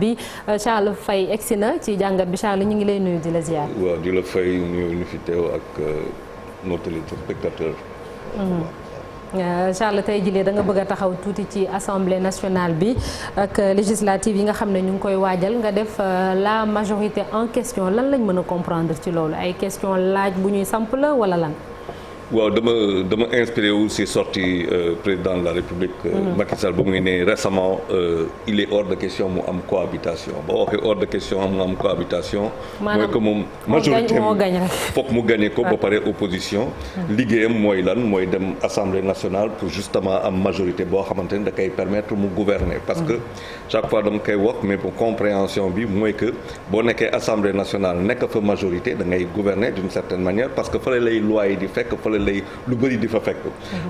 bi Charles Faye egsi na ci jàngat bi Charles ñu ngi lay nuyu di la ziar. waaw di la fay ñu fi teew ak nos téléspectateurs. Charles tey jii da nga bëgg a taxaw tuuti ci assemblée nationale bi ak législative yi nga xam ne ñu ngi koy waajal nga def la majorité en question lan lañ mën a comprendre ci loolu ay question laaj bu ñuy samp la wala lan. waaw dama inspiré wu si sorti président de la République Macky Sall ba muy ne récemment il est hors de question mu am cohabitation ba waxee hors de question mu am cohabitation mooy que moom majorité foog mu gagné ko ba pare opposition liggéeyam mooy lan mooy dem assemblée nationale pour justement am majorité boo xamante ne da koy permettre mu gouverner parce que chaque fois dama koy wax mais pour compréhension bi mooy que boo nekkee assemblée nationale nekk fa majorité da ngay gouverner d'une certaine manière parce que fële lay loi yi di fekk lay lu bëri di fa fekk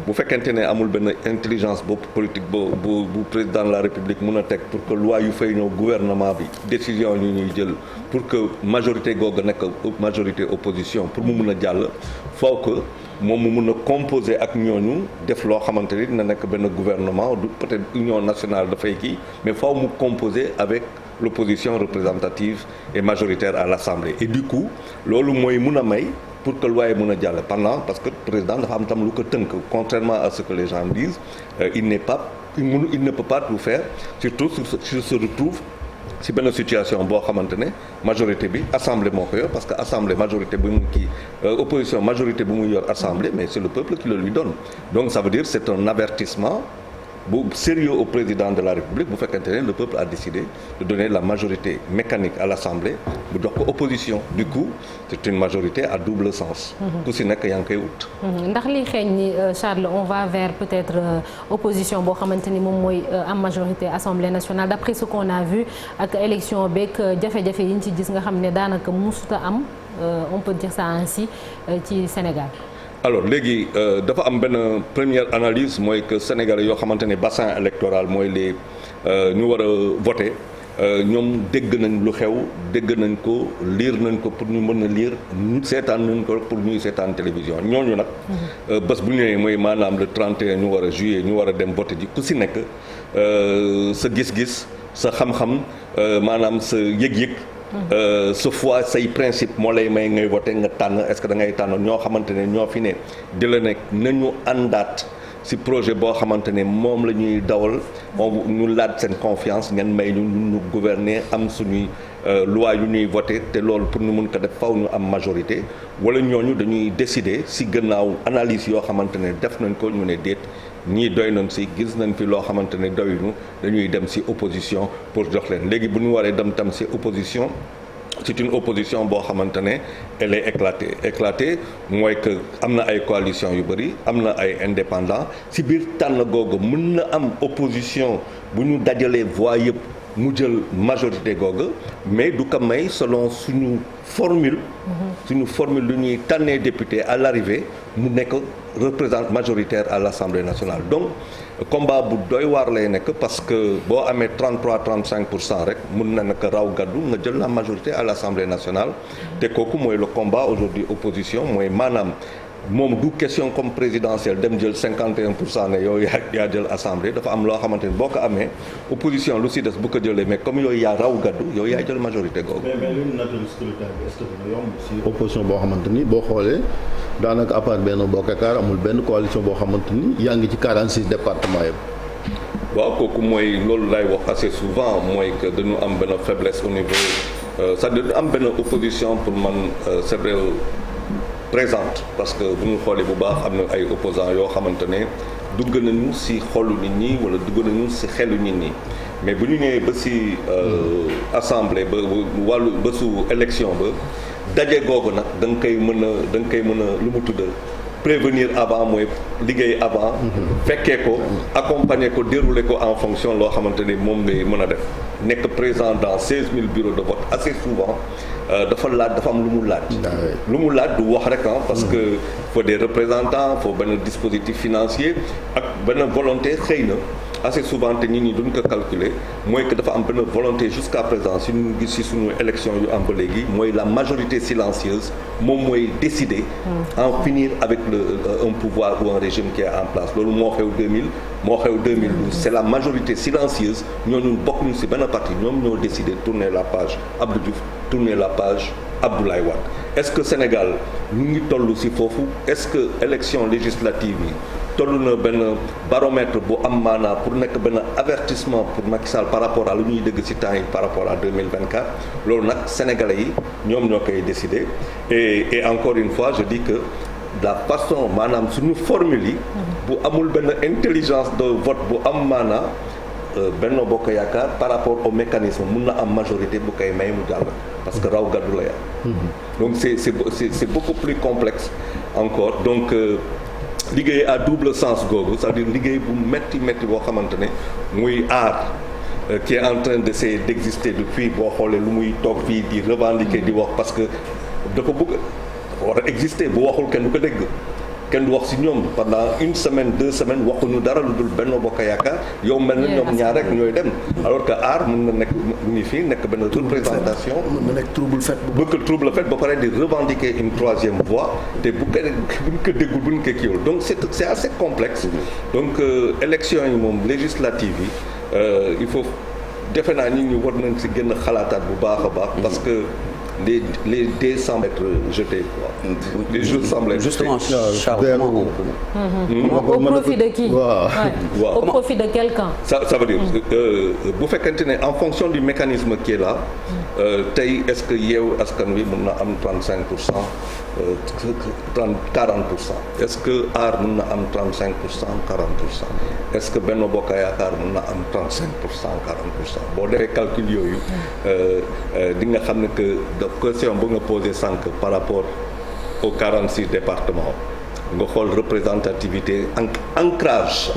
bu fekkente ne amul benn intelligence boobu politique bu président de la république mun a teg pour que loi yu fay ñëw gouvernement bi décision yu ñuy jël pour que majorité googu nekk majorité opposition pour mu mun a jàll faut que moom mu mun a composer ak ñooñu def loo xamante ni dina nekk benn gouvernement du peut-être union nationale dafay kii mais faut mu composer avec l'opposition représentative et majoritaire à l'Assemblée et du coup loolu mooy mun a may pour que loi yi mën a jàll pendant parce que président dafa am tam lu ko tënk contrairement à ce que les gens disent il ne peut pas tout faire surtout s'il se retrouve si benn situation boo xamante ne majorité bi assemblée moo ko yor parce que assemblée majorité bu mu kii opposition majorité bu mu yor assemblée mais c'est le peuple qui le lui donne donc ça veut dire c'est un avertissement bu sérieux au président de la République bu fekkente ne le peuple a décidé de donner la majorité mécanique à l'Assemblée bu jox ko opposition du coup c'est une majorité à double sens ku si nekk yaa ngi koy wut ndax li xeeñ ni Charles on va vers peut-être opposition boo xamante ni moom mooy am majorité Assemblée nationale d'après ce qu'on a vu ak élection beeg jafe-jafe yi ñu ci gis nga xam ne daanaka musuta am on peut dire ça ainsi ci Sénégal. alors léegi dafa am benn première analyse mooy que Sénégalais yoo xamante ne bassin électoral mooy les ñu war a voter ñoom dégg nañ lu xew dégg nañ ko lire nañ ko pour ñu mën a lire seetaan nañ ko pour ñuy seetaan télévision ñooñu nag bés bu ñëwee mooy maanaam le 31 ñu war a juillet ñu war a dem voter ji ku si nekk sa gis-gis sa xam-xam maanaam sa yëg-yëg ce fois say principe moo lay may ngay voter nga tànn est-ce que da ngay tànn ñoo xamante ne ñoo fi ne di la nekk nañu àndaat ci projet boo xamante ne moom la ñuy dawal ñu laaj seen confiance ngeen may ñu gouverner am suñuy loi yu ñuy voter te loolu pour ñu mun ko def faw ñu am majorité wala ñooñu dañuy décider ci gannaaw analyse yoo xamante ne def nañ ko ñu ne déet ñii doy nañ ci gis nañ fi loo xamante ne doyuñu dañuy dem ci opposition pour jox leen léegi bu ñu waree dem tam ci opposition c'est une opposition boo xamante ne elle est éclatée mooy que am na ay coalition yu bëri am na ay indépendants ci biir tànn googu mën na am opposition bu ñu dajalee voix yëpp mu jël majorité googu mais du ko may selon suñu formule lu ñuy tànnee député à l'arrivée mu nekk représente majoritaire à l'Assemblée nationale donc combat bu doy waar lay nekk parce que boo amee 33-35% rek mun na nekk raw gàddu nga jël la majorité à l'Assemblée nationale te kooku mooy le combat aujourd'hui opposition mooy maanaam moom du question comme présidentielle dem jël 51% ne yow yaa jël assemblée dafa am loo xamante ni boo ko amee opposition lu si des bu ko jëlee mais comme yooyu yaa raw gàddu yow yaa jël majorité googu. mais li mu nattali scrutin bi est-ce que dina yomb si opposition boo xamante ni boo xoolee daanaka à part benn bokk yaakaar amul benn coalition boo xamante ni yaa ngi ci 46 départements yëpp. waaw kooku mooy loolu lay wax assez souvent mooy que dañu am benn faiblesse au niveau c'est-à-dire am benn opposition pour man c'est vrai. présente parce que bu ñu xoolee bu baax am na ay opposants yoo xamante ne dugg nañu ci xolu nit ñi wala dugg nañu ci xelu nit ñi mais bu ñu ñëwee ba ci assemblée ba wàllu ba su élection ba daje googu nag da nga koy mën a lu mu tudd prévenir avant mooy liggéey avant fekkee ko accompagner ko dérouler ko en fonction loo xamante ni moom ngay mën a def nekk présent dans 16 000 bureaux de vote assez souvent dafa am lu mu laaj du wax rek parce que faut des représentants faut benn dispositif financier ak benn volonté xëy na assez souvent te nit ñi duñ ko calculer mooy que dafa am benn volonté jusqu'à présent si ñu gis si suñu élection yu am ba léegi mooy la majorité silencieuse moom mooy décider en finir avec un pouvoir ou un régime qui est en place loolu moo xew 2000 moo xew 2012 c'est la majorité silencieuse ñooñu bokkuñu si benn parti ñoom ñoo décider tourner la page Abdou Diouf tourner la page Abdoulaye Wade est-ce que Sénégal ñu ngi toll si foofu est-ce que élection législative yi toll na benn baromètre bu am maanaa pour nekk benn avertissement pour Macky Sall par rapport à lu ñuy dégg ci temps yi par rapport à 2024 loolu nag sénégalais yi ñoom ñoo koy décider et encore une fois je dis que la façon maanaam suñu formule yi bu amul benn intelligence de vote bu am maanaa Benno Bokk Yaakaar par rapport au mécanisme mun na am majorité bu koy may mu jàll parce que raw gàddu la ya donc c'est beaucoup plus complexe encore donc liggéey à double sens googu c'est-à-dire liggéey bu métti boo xamante ne muy aar qui est en train d'exister depuis boo xoolee lu muy toog fii di revendiquer di wax parce que dafa bëgg war a exister bu waxul kenn du ko dégg kenn du wax ci ñoom pendant une semaine 2 semaines waxuñu dara lu dul Benno Bokk Yaakaar yow mel na ñoom ñaar rek ñooy dem alors que aar mën na nekk ni fii nekk benn représentation mën na nekk trouble fait ba pare di revendiquer une troisième voie te bu ko déggul buñ ko kiiwul donc c'est assez complexe donc élection yi moom législative yi il faut defe naa nit ñi war nañ ci gën a xalaataat bu baax a baax parce que les dés semblent être jetés quoi. Les jeux semblent être justement Charles au profit de qui? Au profit de quel camp? Ça veut dire bu fekkente ne en fonction du mécanisme qui est là tey est-ce que Yewwi Askan Wi mën na am 35% 40% est-ce que Aar mën na am 35% 40% est-ce que Benno Bokk Yaakaar mën na am 35% 40% boo defee calcul yooyu di nga xam ne que question bu nga posé sànq par rapport aux 46 départements nga xool représentativité ancrage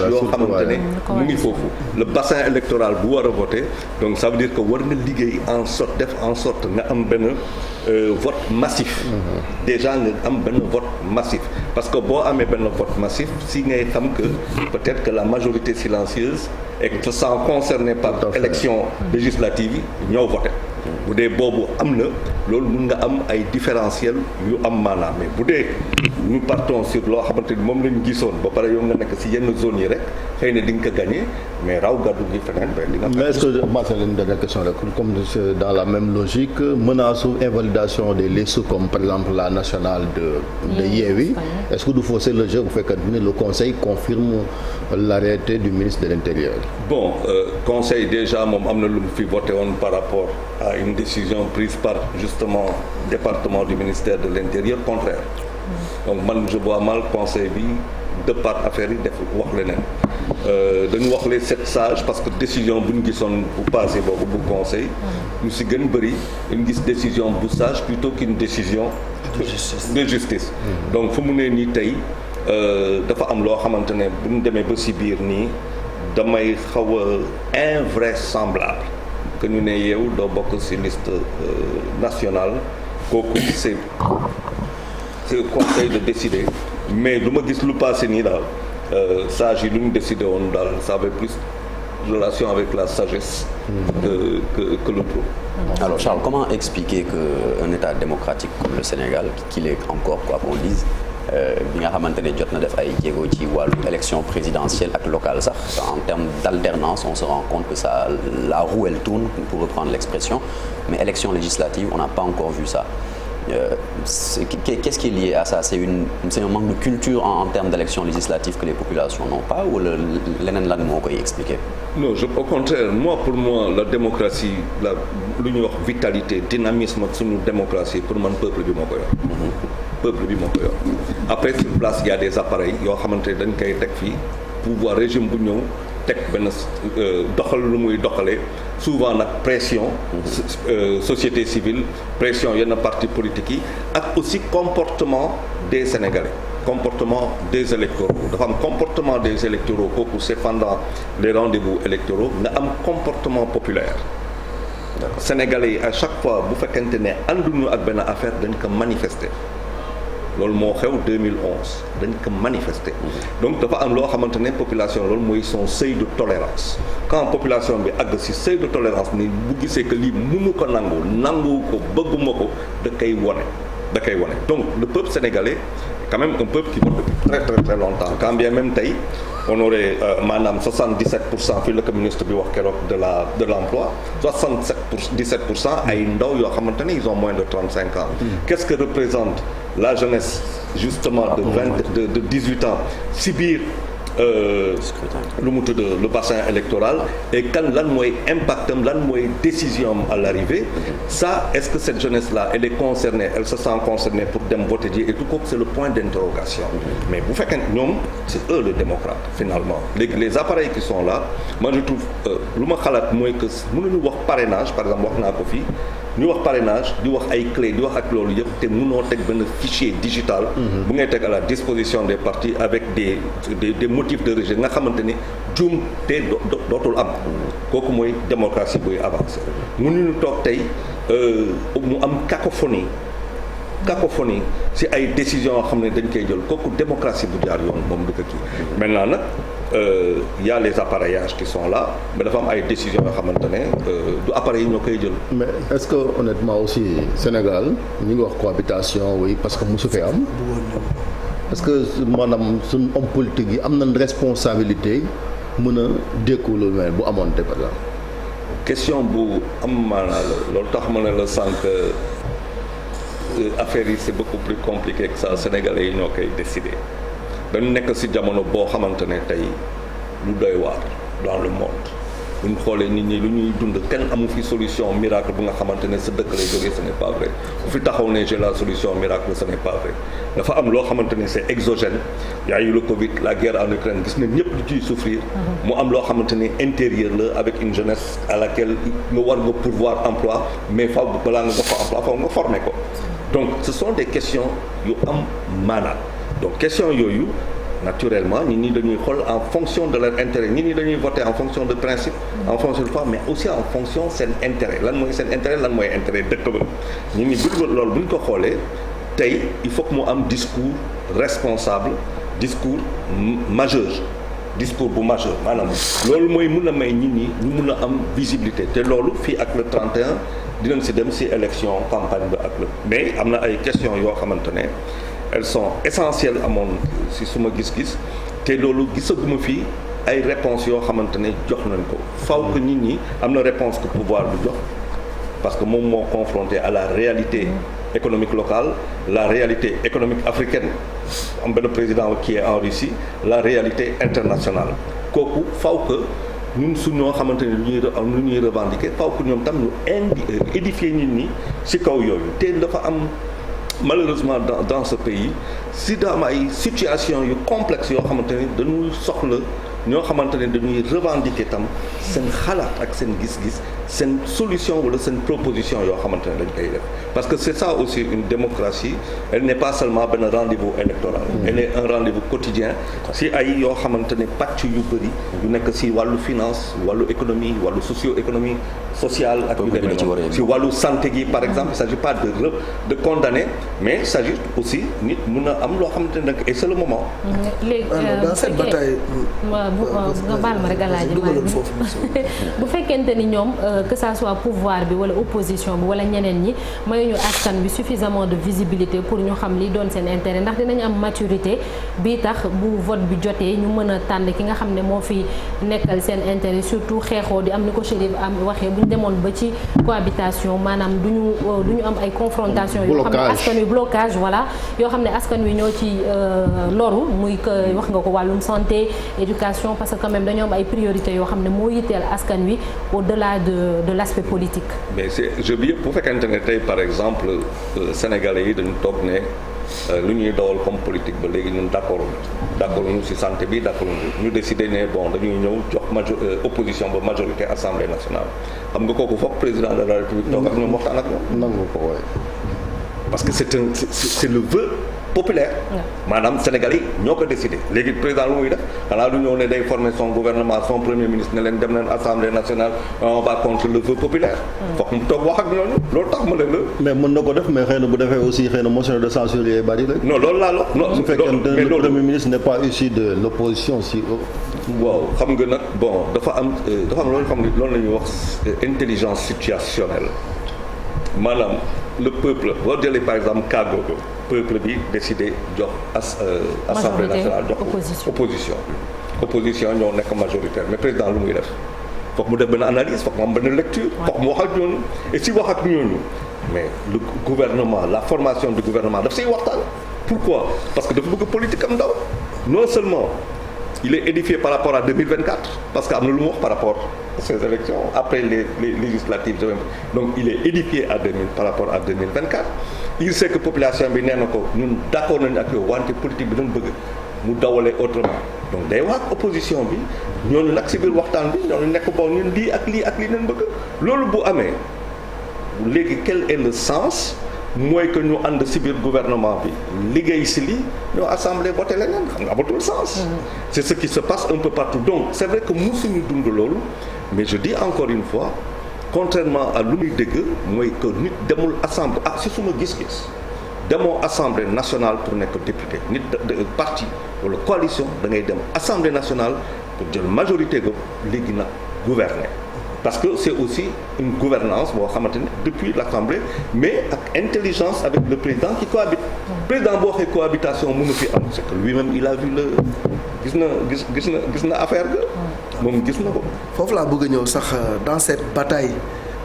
yoo xamante ne mu ngi foofu le bassin électoral bu war a voter donc ça veut dire que war nga liggéey en sorte nga am benn vote massif déjà nga am benn vote massif parce que boo amee benn vote massif si ngay xam que peut-être que la majorité silencieuse et que sont concernés par élection législative yi ñoo voté bu dee boobu am na loolu mun nga am ay différentiel yu am maanaam mais bu dee nous partons sur loo xamante ni moom lañu gisoon ba pare yow nga nekk ci yenn zones yi rek xëy na di nga ko gagné mais raw gàddu gi feneen ba di nga. mais est-ce que ma c'est une dernière question rek comme dans la même logique menace ou invalidation des listes comme par exemple la nationale de Yewwi est-ce que du fausser le jeu bu fekkee ne le conseil confirme l'arrêté du ministre de l'Intérieur. Bon conseil déjà moom am na lu mu fi voté woon par rapport à une décision prise par justement département du ministère de l'Intérieur contraire. Donc man je vois mal conseil bi de part affaire yi def wax leneen dañu wax les 7 sages parce que décision bu ñu gisoon bu passé boobu bu conseil ñu si gën bëri ñu gis décision bu sage plutôt qu'une décision de justice donc fu mu ne nii tey dafa am loo xamante ne bu ñu demee ba si biir nii damay xaw a invraisemblable que ñu ne yow doo bokk si liste nationale kooku c'est le conseil de décider mais lu ma gis lu passé nii daal sage yi lu ñu décidé woon daal ça avait plus relation avec la sagesse que le tout. Alors Charles, comment expliquer qu'un État démocratique comme le Sénégal qu'il est encore quoi qu'on dise bi nga xamante ne jot na def ay jéego ci wàllu élection présidentielle ak locale sax en termes d'alternance on se rend compte que ça la roue elle tourne pour reprendre l'expression mais élection législative on n'a pas encore vu ça. Qu'est-ce qui est lié à ça? C'est un manque de culture en termes d'élections législatives que les populations n'ont pas ou leneen lan moo koy expliquer? Non, au contraire, pour moi, la démocratie, lu ñuy wax vitalité, dynamisme ak suñu démocratie pour man peuple bi moo ko yor. Peuple bi moo ko yor. Après sur place il y a des appareils yoo xamante ne dañ koy teg fii pouvoir régime bu ñëw teg benn doxal lu muy doxalee souvent nag pression société civile pression yenn partis politiques yi ak aussi comportement des Sénégalais comportement des électoraux dafa am comportement des électoraux kooku c'est pendant les rendez-vous électoraux nga am comportement populaire Sénégalais yi à chaque fois bu fekkente ne ànduñu ak benn affaire dañ ko manifester loolu moo xew 2011 dañ ko manifester donc dafa am loo xamante ne population loolu mooy son seuil de tolérance quand population bi àgg ci seuil de tolérance ni bu gisee que lii mënu ko nangu ko bëgguma ko da koy wone donc le peuple sénégalais quand même un peuple qui vote depuis très longtemps quand bien même tey on aurait maanaam 77% fii la ko ministre bi wax keroog de l'emploi 17% ay ndaw yoo xamante ne ils ont moins de 35 ans qu'est-ce que représente la jeunesse justement de 18 ans si biir lu mu tudd le bassin électoral et lan mooy impactam lan mooy décision am à l'arrivée ça est-ce que cette jeunesse là elle est concernée elle se sent concernée pour dem voter ji et tout kooku c'est le point d'interrogation mais bu fekkee ñoom c'est eux les démocrates finalement les appareils qui sont là moi je trouve lu ma xalaat mooy que mënuñu wax parrainage par exemple wax naa ko fii ñu wax parrainage di wax ay clés di wax ak loolu yëpp te mënoo teg benn fichier digital bu ngay teg à la disposition des partis avec des motifs de rejet nga xamante ni juum te dootul am kooku mooy démocratie buy avancer mënuñu toog tey mu am cacophonie si ay décisions yoo xam ne dañ koy jël kooku démocratie bu jaar yoon moom du ko kii maintenant nag y a les appareillages qui sont là mais dafa am ay décisions yoo xamante ne du appareil yi ñoo koy jël. mais est-ce que honnêtement aussi Sénégal ñu ngi wax cohabitation oui parce que mosu fee am. est-ce que maanaam suñu homme politique yi am nañ responsabilité mën a dékku lu mel bu amoon te par exemple. question bu am maanaa la loolu tax ma ne la sànq affaire yi c'est beaucoup plus compliqué que ça Sénégalais yi ñoo koy décider. dañu nekk ci jamono boo xamante ne tey lu doy waar dans le monde bu ñu xoolee nit ñi lu ñuy dund kenn amu fi solution miracle bu nga xamante ne sa dëkk lay jógee ce n'est pas vrai bu fi taxaw ne j'ai la solution miracle ce n'est pas vrai dafa am loo xamante ne c'est exogène y a eu le Covid la guerre en Ukraine gis nañ ñëpp di ciy souffrir mu am loo xamante ne intérieur la avec une jeunesse à laquelle nga war nga pourvoir emploi mais faaw balaa nga fa emploi faaw nga former ko donc ce sont des questions yu am maanaa donc question yooyu naturellement nit ñi dañuy xool en fonction de leur intérêt nit ñi dañuy voter en fonction de principe en fonction de foi mais aussi en fonction seen intérêt lan mooy seen intérêt lan mooy intérêt dëkk ba nit ñi bu loolu bu ñu ko xoolee tey il faut que mu am discours responsable discours majeur discours bu majeur maanaam loolu mooy mun a may nit ñi ñu mun a am visibilité te loolu fii ak le 31 dinañ si dem si élection campagne ba ak le mais am na ay questions yoo xamante ne elles sont essentielles à mon si suma gis-gis te loolu gisaguma fii ay réponses yoo xamante ne jox nañ ko faw que nit ñi am na réponse que pouvoir du jox parce que moom moo confronté à la réalité économique locale la réalité économique africaine am benn président qui est en Russie la réalité internationale kooku faw que ñun suñoo xamante ne lu ñuy revendiquer faw que ñoom tam ñu édifier nit ñi ci kaw yooyu te dafa am malheureusement dans ce pays si daam ay situation yu complexe yoo xamante ne dañuy soxla ñoo xamante ne dañuy revendiquer tam seen xalaat ak seen gis-gis seen solution wala seen proposition yoo xamante ne dañ koy def parce que c'est ça aussi une démocratie elle n'est pas seulement benn rendez-vous électoral elle est un rendez-vous quotidien si ay yoo xamante ne pàcc yu bëri yu nekk si wàllu finance wàllu économie wàllu socio-économie sociale ak yu demee noonu si wàllu santé gi par exemple il s'agit pas de condamner mais il s'agit aussi nit mun a am loo xamante ne nag et c'est le moment dans cette bataille nga baal ma rek alaaji bu fekkente ni ñoom que ça soit pouvoir bi wala opposition bi wala ñeneen ñi mayuñu askan bi suffisamment de visibilité pour ñu xam li doon seen intérêt ndax dinañ am maturité bi tax bu vote bi jotee ñu mën a tànn ki nga xam ne moo fi nekkal seen intérêt surtout xeexoo di am ni ko Chérif am waxee bu ñu demoon ba ci cohabitation maanaam du ñu am ay confrontation yoo xam ne askan wi blocage voilà yoo xam ne askan wi ñoo ci loru muy wax nga ko wàllum santé éducation parce que quand même dañoo am ay priorités yoo xam ne moo yitteel askan wi au-delà de l'aspect politique. mais c'est je veux bu fekkente ne tey par exemple sénégalais yi dañu toog ne lu ñuy dawal comme politique ba léegi ñun d'accord ñu ci santé bi d'accord ñu décider ne bon dañuy ñëw jox opposition ba majorité assemblée nationale xam nga kooku foog président de la république toog ak ñoom waxtaan ak ñoom. nangu ko waay. parce que c'est le vœu populaire. maanaam Sénégalais yi ñoo ko décidé léegi président lu muy def xanaa du ñëw ne day former son gouvernement son premier ministre ne leen dem leen assemblée nationale on va contre le vœu populaire. foog mu toog wax ak ñooñu loolu tax ma ne la. mais mën na ko def mais xëy na bu defee aussi xëy na motion de censure yi bari rek. non loolu laa la non su fekkente ne le premier ministre n'est pas issu de l'opposition si. waaw xam nga nag bon dafa am loolu xam nga loolu la ñuy wax intelligence situationnelle maanaam le peuple boo jëlee par exemple cas googu peuple bi décidé jox assemblée nationale jox opposition ñoo nekk majoritaire mais président lu muy def foog mu def benn analyse foog mu am benn lecture foog mu wax ak ñooñu et si wax ak ñooñu mais le gouvernement la formation du gouvernement daf siy waxtaan pourquoi parce que dafa bëgg politique am ndaw non seulement il est édifié par rapport à 2024 parce que am na lu mu wax par rapport à ces élections après les législatives donc il est édifié par rapport à 2024 il sait que population bi nee na ko ñun d'accord nañu ak yow wante politique bi dañu bëgg mu dawalee autrement donc day wax opposition bi ñooñu nag si biir waxtaan bi ñooñu nekk bon ñun lii ak lii nañ bëgg loolu bu amee léegi quel est le sens mooy que ñu ànd si biir gouvernement bi liggéey si lii ñoo assemblée voté leneen xam nga amatul sens. c'est ce qui se passe un peu partout donc c'est vrai que musuñu dund loolu mais je dis encore une fois contrairement à lu muy dégg mooy que nit demul assemblée si suma gis-gis demoo assemblée nationale pour nekk député nit parti wala coalition da ngay dem assemblée nationale pour jël majorité ga léegi nag gouverner. parce que c'est aussi une gouvernance boo xamante ne depuis l'Assemblée mais ak intelligence avec le président qui cohabite président boo waxee cohabitation mënu fi am c'est que lui-même il a vu le gis na affaire ga moom gis na ko foofu laa bëgg a ñëw sax dans cette bataille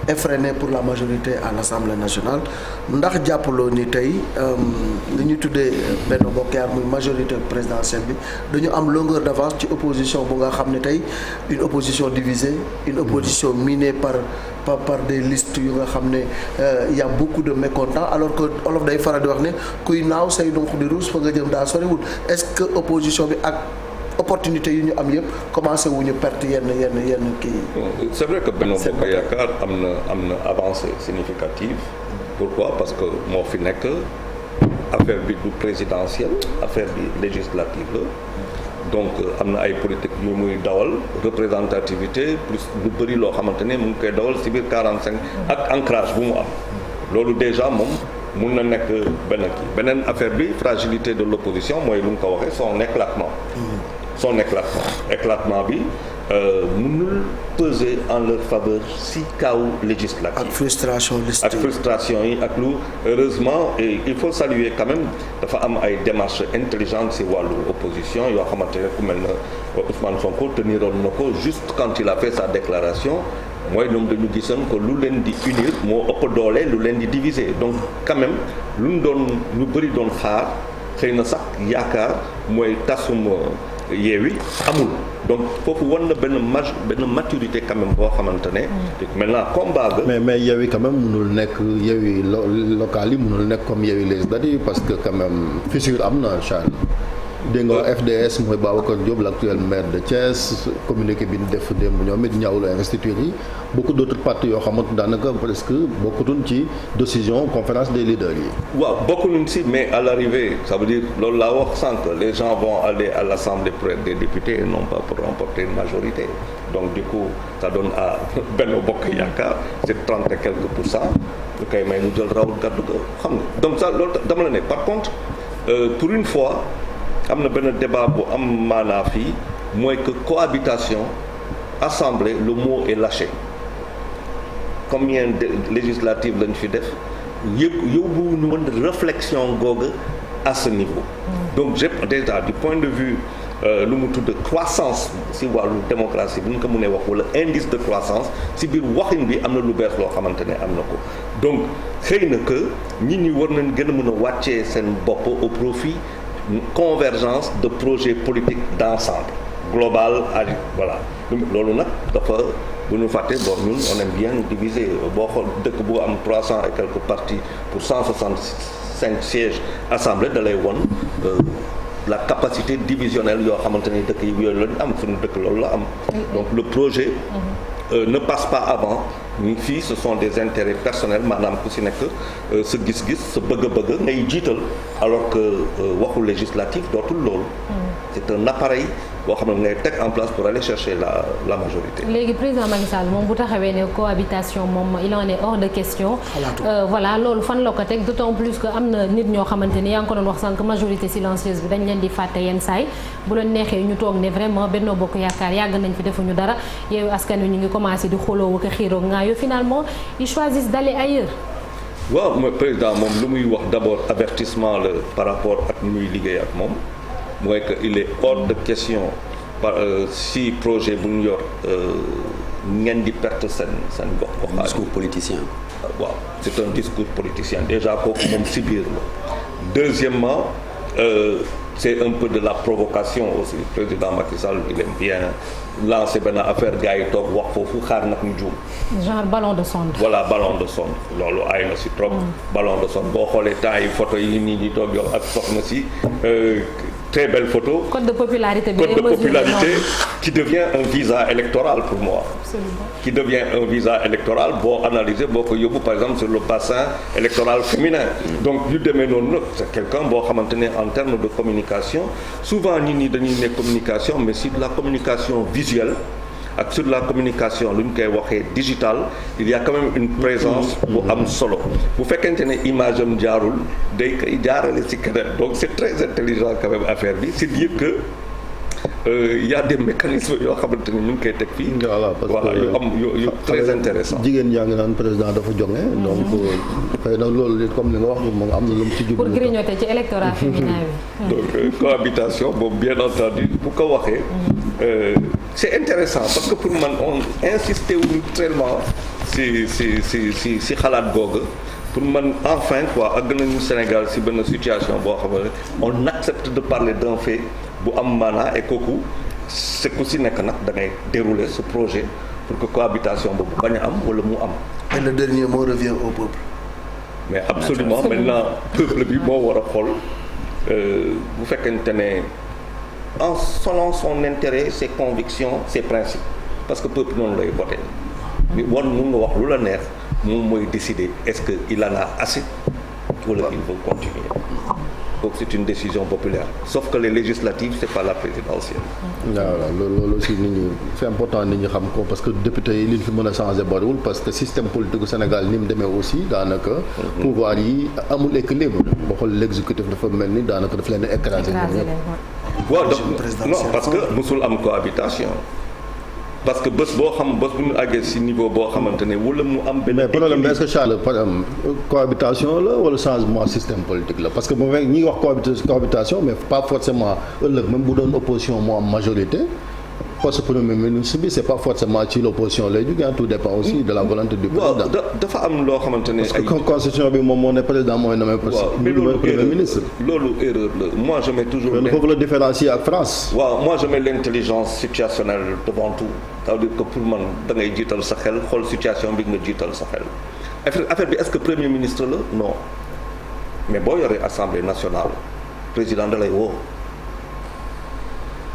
effrénée pour la majorité à l'Assemblée nationale ndax jàppaloo ni tey li ñu tuddee Benno Bokk Yaakaar muy majorité présidentielle bi dañu am longueur d'avance ci opposition bu nga xam ne tey une opposition divisée une opposition minée par des listes yu nga xam ne y a beaucoup de mécontents alors que olof day faral di wax ne kuy naaw say donc di ruus fa nga jëm daa soriwul est-ce que opposition bi ak opportunité yu ñu am yëpp commencé wu ñu perte yenn kii. c'est vrai que Benno Bokk Yaakaar am na avancée significative. Pourquoi? Parce que moo fi nekk affaire bi du présidentielle affaire bi législative la donc am na ay politique yu muy dawal représentativité plus lu bëri loo xamante ne mu ngi koy dawal ci biir 45 ak ancrage bu mu am loolu déjà moom mun na nekk beneen affaire bi fragilité de l'opposition mooy lu mu ko waxee son éclatement bi mënul peser en leur faveur si kaw législative ak frustration yi ak lu heureusement et il faut saluer quand même dafa am ay démarches intelligentes si wàllu opposition yoo xamante ne ku mel na Ousmane Sonko teniroon na ko juste quand il a fait sa déclaration mooy ñoom dañu gisoon que lu leen di unir moo ëpp doole lu leen di diviser donc quand même lu ñu bëri doon xaar xëy na sax yaakaar mooy tasum Yewwi amul donc foofu war na benn maturité quand même boo xamante ne. maintenant combat ga. mais Yewwi quand même mënul nekk Yewwi local yi mënul nekk comme Yewwi législative parce que quand même fissure am na Charles. dégg nga FDS mooy Babacar Diop l'actuel maire de Thiès communiqué bi ñu def démb ñoom it ñaawlu investiture yi beaucoup d'autres partis yoo xamante daanaka presque bokkutuñ ci décision conférence des leaders yi. waaw bokkuñu ci mais à l'arrivée ça veut dire loolu laa wax sànq les gens vont aller à l'Assemblée pour être des députés et non pas pour remporter une majorité donc du coup ça donne à Benno Bokk Yaakaar c'est 30 et quelques %. lu koy may mu jël rawul gàddu ko xam nga donc ça loolu dama la ne par contre pour une fois. am na benn débat bu am maanaa fii mooy que cohabitation assemblée le mot est lâché combien de législatives lañ fi def yóbbu ñu woon réflexion googu à ce niveau donc j'ai déjà du point de vue lu mu tudd croissance si wàllu démocratie bu ñu ko mënee wax wala indice de croissance si biir waxin bi am na lu bees loo xamante ne am na ko donc xëy na que nit ñi war nañ gën a mën a wàccee seen bopp au profit convergence de projets politiques d'ensemble global voilà loolu nag dafa bu ñu fàtte bon ñun on aime bien nous diviser boo xool dëkk bu am 300 et quelques partis pour 165 sièges assemblée da lay won la capacité divisionnelle yoo xamante ne dëkk yi yooyu lañu am suñu dëkk loolu la am donc le projet ne passe pas avant fii ce sont des intérêts personnels maanaam ku si nekk sa gis-gis sa bëgg-bëgg ngay jiital alors que waxu législatif dootul loolu. c'est un appareil boo xam ne ngay teg en place pour aller chercher la majorité. léegi président Macky Sall moom bu taxawee ne cohabitation moom il en est hors de question. voilà loolu fan la ko teg d'autant plus que am na nit ñoo xamante ni yaa ngi ko doon wax sànq majorité silencieuse bi dañ leen di fàtte yenn saay bu leen neexee ñu toog ne vraiment Benno Bokk Yaakaar yàgg nañ fi defuñu dara Yewwi Askan Wi ñu ngi commencé di xuloo ak xiiroo ngaayo finalement ils choisissent d'aller ailleurs. waaw mooy président moom lu muy wax d'abord avertissement la par rapport ak ni muy liggéey ak moom. mooy que il est hors de question si projet bu ñu yor ngeen di perte seen gox. discours politicien. waaw c'est un discours politicien déjà kooku moom si biir la. deuxièmement c'est un peu de la provocation aussi président Macky Sall il aime bien lancer benn affaire gars yi toog wax foofu xaar nag ñu juum. genre ballon de sonde. voilà ballon de sonde loolu ay na si trop. ballon de sonde boo xoolee temps yi photo yi nit ñi toog yow ak soxna si. Très belle photo. Code de popularité. Code de popularité qui devient un visa électoral pour moi. Absolument. Qui devient un visa électoral boo analyser boo ko yóbbu par exemple sur le bassin électoral féminin. Donc yu demee noonu nag c'est quelqu'un boo xamante ne en termes de communication souvent nit ñi dañuy ne communication mais sur la communication visuelle ak sur la communication lu ñu koy waxee digital il y a quand même une présence bu am solo bu fekkente ne image am jaarul day koy jaarale ci keneen donc c'est très intelligent quand même affaire bi c'est dire que y a des mécanismes yoo xamante ne ñu ngi koy teg fii. voilà yu am yu très intéressant. jigéen yaa ngi naan président dafa jonge donc xëy na loolu comme li nga wax moom am na lu mu ci jublu. pour grignoter ci électorat féminin bi. donc cohabitation boobu bien entendu bu ko waxee. c'est intéressant parce que pour man on insisté wuñu tellement si xalaat googu pour man enfin quoi àgg nañu Sénégal si benn situation boo xam ne on accepte de parler d'un fait bu am maanaa et kooku c'est ku si nekk nag da ngay dérouler ce projet pour que cohabitation boobu bañ a am wala mu am. et le dernier mot revient au peuple. mais absolument maintenant peuple bi moo war a xool bu fekkente ne. selon son intérêt ses convictions ses principes parce que peuple noonu lay voté wan mun nga wax lu la neex moom mooy décider est-ce que il en a assez wala il veut continuer donc c'est une décision populaire sauf que les législatives c'est pas la présidentielle. voilà loolu aussi nit ñi c'est important nit ñi xam ko parce que député yi li ñu fi mën a changer bariwul parce que système politique du Sénégal ni mu demee aussi daanaka. pouvoir yi amul équilibre boo xool l'exécutif dafa mel ni daanaka daf leen écraser. waaw non parce que musul am cohabitation parce que bés boo xam bés bu ñu àggee ci niveau boo xamante ne wala mu am benn. mais problème bi est-ce que Charles par exemple cohabitation la wala changement système politique la parce que bu fekkee ñi wax cohabitation mais pas forcément ëllëg même bu doon opposition moo am majorité. poste premier ministre bi c'est pas forcément ci l'opposition lay jógee tout dépend aussi de la volonté du président. dafa am loo xamante ne. parce que constitution bi moom moo ne président mooy nommé premier ministre. loolu erreur la moi je mets toujours. il faut le différencier ak France. waaw moi je mets l'intelligence situationnelle devant tout ça veut dire que pour man da ngay jiital sa xel xool situation bi nga jiital sa xel affaire bi est-ce que premier ministre la non mais boo yoree assemblée nationale président da lay woo.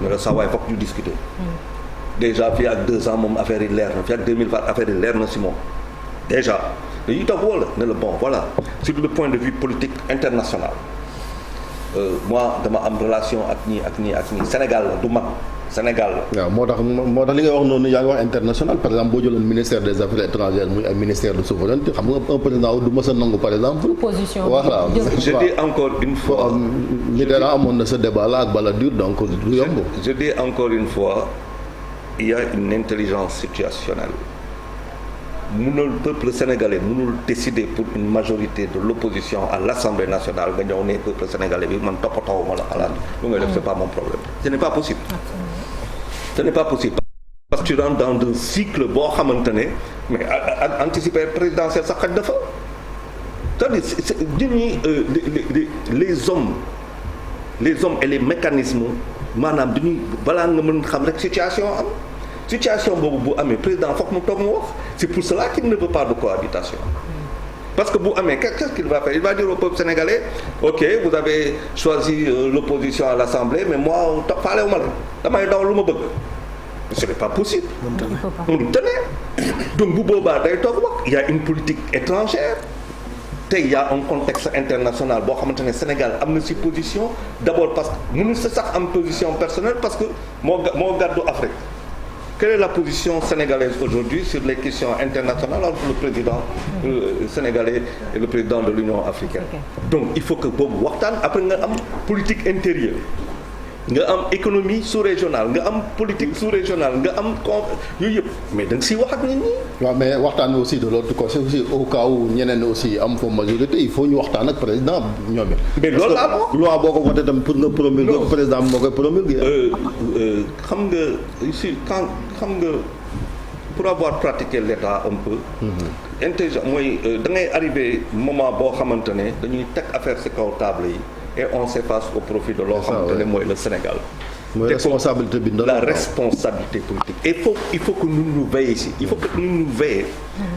mais la saa waay foog ñu discuter. déjà fii ak 2 ans moom affaire yi leer na fii ak 2020 affaire yi leer na si moom déjà dañuy toog wala ne la bon voilà sur le point de vue politique international moi dama am relation ak ñii ak ñii ak ñii Sénégal la du mag Sénégal la. waaw moo tax li ngay wax noonu yaa ngi wax international par exemple boo jëloon ministère des affaires étrangères muy ay ministère de souveraineté xam nga un président du mës a nangu par exemple. position voilà je dis encore une fois. Mitterrand amoon na ce débat là ak Balladur donc du yomb. je dis encore une fois il y a une intelligence situationnelle. mënul peuple sénégalais mënul décider pour une majorité de l'opposition à l'Assemblée nationale nga ñëw ne peuple sénégalais bi man toppatoo ma la xalaat lu ngay def c'est pas mon problème ce n'est pas possible. ce n'est pas possible parce que tu rentres dans un cycle boo xamante ne mais anticiper présidentielle sax xaj dafa c'est-à-dire nit ñi les hommes et les mécanismes maanaam dañuy balaa nga mën xam rek situation boobu bu amee président foog mu toog mu wax c'est pour cela qu'il ne veut pas de cohabitation parce que bu amee qu'est-ce qu'il va faire il va dire au peuple sénégalais ok vous avez choisi l'opposition à l'Assemblée mais moi faalewu ma la damay daw lu ma bëgg ce n'est pas possible. mënul tane donc bu boobaa day toog wax il y a une politique étrangère. tey y a un contexte international boo xamante ne Sénégal am na ci position d'abord parce que mënu sa sax am position personnelle parce que moo gàddu Afrique. Quelle est la position sénégalaise aujourd'hui sur les questions internationales entre le président sénégalais et le président de l'Union africaine? Donc il faut que boobu waxtaan après nga am politique intérieure. nga am économie sous-régionale nga am politique sous-régionale nga am yooyu yëpp mais da nga siy wax ak nit ñi. waaw mais waxtaan aussi de l'autre côté aussi au cas où ñeneen aussi am fa majorité il faut ñu waxtaan ak président ñoom it. mais loolu laa ko loi boo ko voté tam pour nga promulguer président moo koy promulguer. xam nga ici xam nga pour avoir pratiqué l'État un peu. intelligent mooy da ngay arrivé moment boo xamante ne dañuy teg affaire ci kaw table yi. et on s'efface au profit de loo xamante ne mooy le Sénégal. mooy responsabilité bi la responsabilité politique. et il faut que nous nous veillons ici. il faut que nous nous veillons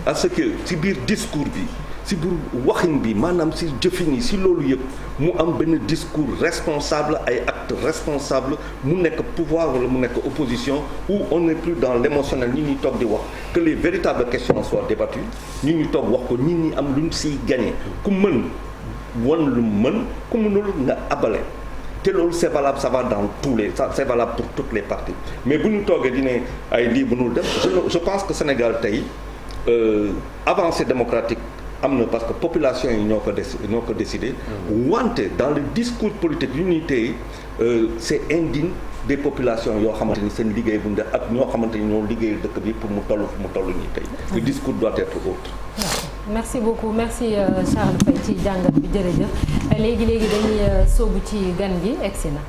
à ce que ci biir discours bi ci biir waxin bi maanaam ci jëfin yi ci loolu yëpp mu am benn discours responsable ay actes responsables mu nekk pouvoir wala mu nekk opposition où on n'est plus dans l'émotionnel ñi ñuy toog di wax que les véritables questions soient débattues ñi ñuy toog wax ko ñi ñi am luñ ciy gagner ku mën. wan lu mën ku mënul nga abale te loolu c'est valable ça va dans c'est valable pour toutes les parties mais bu ñu toogee di ne ay lii mënul def je pense que Sénégal tey avancée démocratique am na parce que population yi ñoo ko décidé wante dans le discours politique yu ñuy tey c'est indigne des populations yoo xamante ni seen liggéey bu ñu def ak ñoo xamante ni ñoo liggéey dëkk bi pour mu toll nii tey le discours doit être autre. merci beaucoup merci Charles Faye ci jàngat bi jërëjëf léegi dañuy sóobu ci gan gi egsi na.